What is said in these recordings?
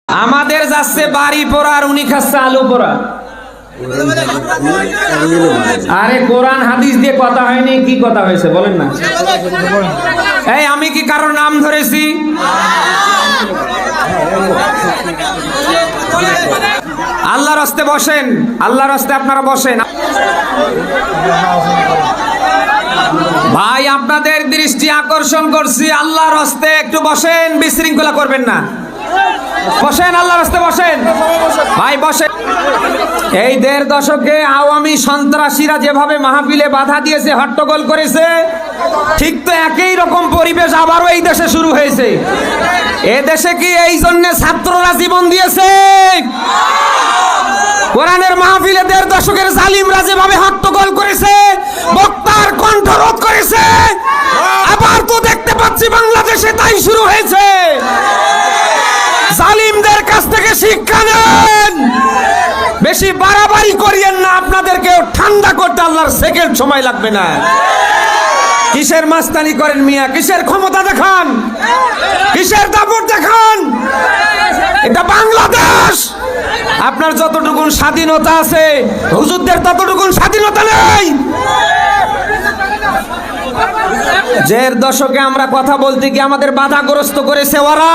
আমাদের যাচ্ছে বাড়ি পোড়া আর উনি খাচ্ছে আলু পোড়া। আরে কোরআন হাদিস দিয়ে কথা হয়নি, কি কথা হয়েছে বলেন না। এই আমি কি কারোর নাম ধরেছি? আল্লাহর রাস্তে বসেন, আল্লাহর রাস্তে আপনারা বসেন। ভাই আপনাদের দৃষ্টি আকর্ষণ করছি, আল্লাহর রাস্তে একটু বসেন, বিশৃঙ্খলা করবেন না। বসেন, আল্লাহর রাস্তে বসেন ভাই, বসেন। এই ১.৫ দশকে আওয়ামী সন্ত্রাসীরা যেভাবে মাহফিলে বাধা দিয়েছে, হট্টগোল করেছে, ঠিক তো একই রকম পরিবেশ আবারও এই দেশে শুরু হয়েছে। এ দেশে কি এই জন্য ছাত্ররা জীবন দিয়েছে? কোরআনের মাহফিলে ১.৫ দশকের জালিমরা যেভাবে হট্টগোল করেছে, বক্তার কণ্ঠরোধ করেছে, আবার তো দেখতে পাচ্ছি বাংলাদেশে তাই শুরু হয়েছে। জালিমদের কাছ থেকে শিক্ষা নেন, বেশি বাড়াবাড়ি করিয়েন না। আপনাদেরকে ঠান্ডা করতে আল্লাহর সেকেন্ড সময় লাগবে না। কিসের মাস্তানি করেন মিয়া? কিসের ক্ষমতা দেখান? কিসের দাপট দেখান? এটা বাংলাদেশ। আপনার যতটুকু স্বাধীনতা আছে, হুজুরদের ততটুকু স্বাধীনতা নেই। ১.৫ দশকে আমরা কথা বলতে গিয়ে আমাদের বাধাগ্রস্ত করেছে ওরা,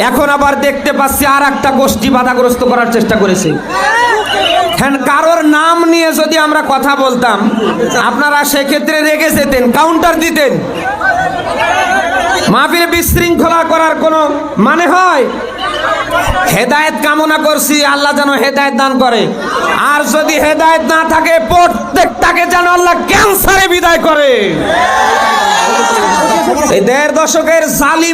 এখন আবার দেখতে পাচ্ছি আর একটা গোষ্ঠী বাধাগ্রস্ত করার চেষ্টা করেছে। কারোর নাম নিয়ে যদি আমরা কথা বলতাম, আপনারা সেক্ষেত্রে রেগে যেতেন, কাউন্টার দিতেন। মাহফিলে বিশৃঙ্খলা করার কোনো মানে হয়? হেদায়েত কামনা করছি, আল্লাহ যেন হেদায়েত দান করে। আর যদি হেদায়েত না থাকে, প্রত্যেকটাকে যেন আল্লাহ ক্যান্সারে বিদায় করে। এই ১.৫ দশকের জালিম